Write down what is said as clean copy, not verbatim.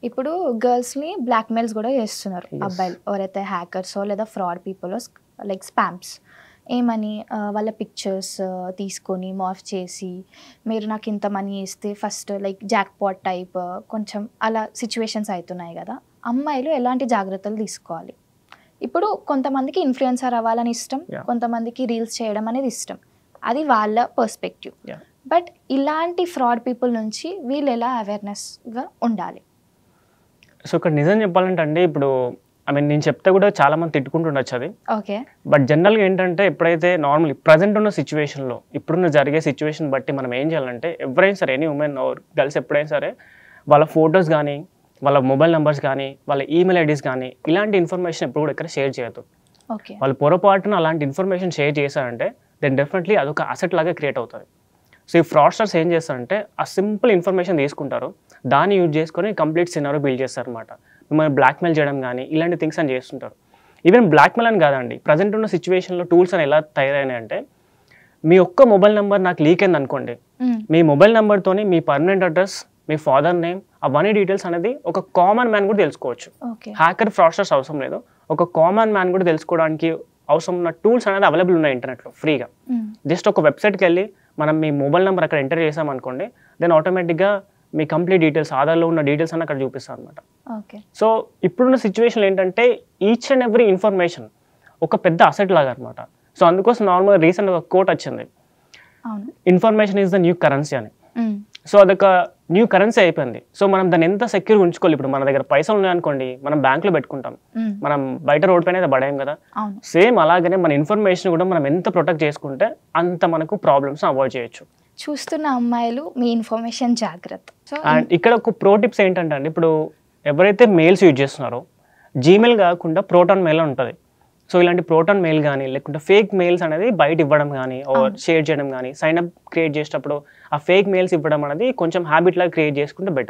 ఇప్పుడు గర్ల్స్ని బ్లాక్మెయిల్స్ కూడా చేస్తున్నారు అబ్బాయిలు ఎవరైతే హ్యాకర్సో లేదా ఫ్రాడ్ పీపుల్ లైక్ స్పామ్స్ ఏమని వాళ్ళ పిక్చర్స్ తీసుకొని మార్ఫ్ చేసి మీరు నాకు ఇంత మనీ ఇస్తే ఫస్ట్ లైక్ జాక్పాట్ టైప్ కొంచెం అలా సిచ్యువేషన్స్ అవుతున్నాయి కదా. అమ్మాయిలు ఎలాంటి జాగ్రత్తలు తీసుకోవాలి? ఇప్పుడు కొంతమందికి ఇన్ఫ్లుయెన్సర్ అవ్వాలని ఇష్టం, కొంతమందికి రీల్స్ చేయడం అనేది ఇష్టం, అది వాళ్ళ పర్స్పెక్టివ్. బట్ ఇలాంటి ఫ్రాడ్ పీపుల్ నుంచి వీళ్ళు ఎలా అవేర్నెస్గా ఉండాలి? సో ఇక్కడ నిజం చెప్పాలంటే అండి, ఇప్పుడు నేను చెప్తే కూడా చాలా మంది తిట్టుకుంటుండొచ్చు అది. ఓకే. బట్ జనరల్గా ఏంటంటే ఎప్పుడైతే నార్మల్ ప్రజెంట్ ఉన్న సిచ్యువేషన్లో ఇప్పుడున్న జరిగే సిచ్యువేషన్ బట్టి మనం ఏం చేయాలంటే ఎవరైనా సరే ఎనీ ఉమెన్ గర్ల్స్ ఎప్పుడైనా సరే వాళ్ళ ఫొటోస్ కానీ వాళ్ళ మొబైల్ నెంబర్స్ కానీ వాళ్ళ ఈమెయిల్ ఐడీస్ కానీ ఇలాంటి ఇన్ఫర్మేషన్ ఎప్పుడు కూడా ఎక్కడ షేర్ చేయొద్దు. వాళ్ళు పొరపాటున అలాంటి ఇన్ఫర్మేషన్ షేర్ చేశారంటే దెన్ డెఫినెట్లీ అదొక అసెట్ లాగా క్రియేట్ అవుతుంది. సో ఈ ఫ్రాడ్స్టర్స్ ఏం చేస్తారంటే ఆ సింపుల్ ఇన్ఫర్మేషన్ తీసుకుంటారు, దాన్ని యూజ్ చేసుకొని కంప్లీట్ సినారో బిల్డ్ చేస్తారు అనమాట. మిమ్మల్ని బ్లాక్మెయిల్ చేయడం కానీ ఇలాంటి థింగ్స్ అని చేస్తుంటారు. ఈవెన్ బ్లాక్మెయిల్ అని కాదండి, ప్రజెంట్ ఉన్న సిచ్యువేషన్లో టూల్స్ అని ఎలా తయారైనాయి అంటే మీ ఒక్క మొబైల్ నెంబర్ నాకు లీక్ అయింది అనుకోండి, మీ మొబైల్ నెంబర్తోని మీ పర్మనెంట్ అడ్రస్, మీ ఫాదర్ నేమ్, అవన్నీ డీటెయిల్స్ అనేది ఒక కామన్ మ్యాన్ కూడా తెలుసుకోవచ్చు. హ్యాకర్ ఫ్రాడ్స్టర్స్ అవసరం లేదు, ఒక కామన్ మ్యాన్ కూడా తెలుసుకోవడానికి అవసరం ఉన్న టూల్స్ అనేది అవైలబుల్ ఉన్నాయి ఇంటర్నెట్లో ఫ్రీగా. జస్ట్ ఒక వెబ్సైట్కి వెళ్ళి మనం మీ మొబైల్ నెంబర్ అక్కడ ఎంటర్ చేసామనుకోండి, దెన్ ఆటోమేటిక్గా మీ కంప్లీట్ డీటెయిల్స్, ఆధార్లో ఉన్న డీటెయిల్స్ అని అక్కడ చూపిస్తాం అనమాట. సో ఇప్పుడున్న సిచ్యువేషన్ ఏంటంటే ఈచ్ అండ్ ఎవ్రీ ఇన్ఫర్మేషన్ ఒక పెద్ద అసెట్ లాగా అనమాట. సో అందుకోసం నార్మల్గా రీసెంట్ ఒక కోట్ వచ్చింది, information is the new currency అని. సో అదొక న్యూ కరెన్సీ అయిపోయింది. సో మనం దాన్ని ఎంత సెక్యూర్ ఉంచుకోవాలి. ఇప్పుడు మన దగ్గర పైసలు ఉన్నాయనుకోండి, మనం బ్యాంక్లో పెట్టుకుంటాం, మనం బయట రోడ్ పైన పడేయం కదా. సేమ్ అలాగనే మన ఇన్ఫర్మేషన్ కూడా మనం ఎంత ప్రొటెక్ట్ చేసుకుంటే అంత మనకు ప్రాబ్లమ్స్ అవాయిడ్ చేయొచ్చు. చూస్తున్న అమ్మాయిలు మీ ఇన్ఫర్మేషన్ జాగ్రత్త. అండ్ ఇక్కడ ఒక ప్రో టిప్స్ ఏంటంటే అండి, ఇప్పుడు ఎవరైతే మెయిల్స్ యూజ్ చేస్తున్నారో జీమెయిల్ కాకుండా ప్రోటాన్ మెయిల్ ఉంటుంది. సో ఇలాంటి ప్రోటాన్ మెయిల్ కానీ లేకుంటే ఫేక్ మెయిల్స్ అనేది బయట ఇవ్వడం కానీ షేర్ చేయడం కానీ, సైన్ అప్ క్రియేట్ చేసేటప్పుడు ఆ ఫేక్ మెయిల్స్ ఇవ్వడం అనేది కొంచెం హ్యాబిట్ లాగా క్రియేట్ చేసుకుంటే బెటర్.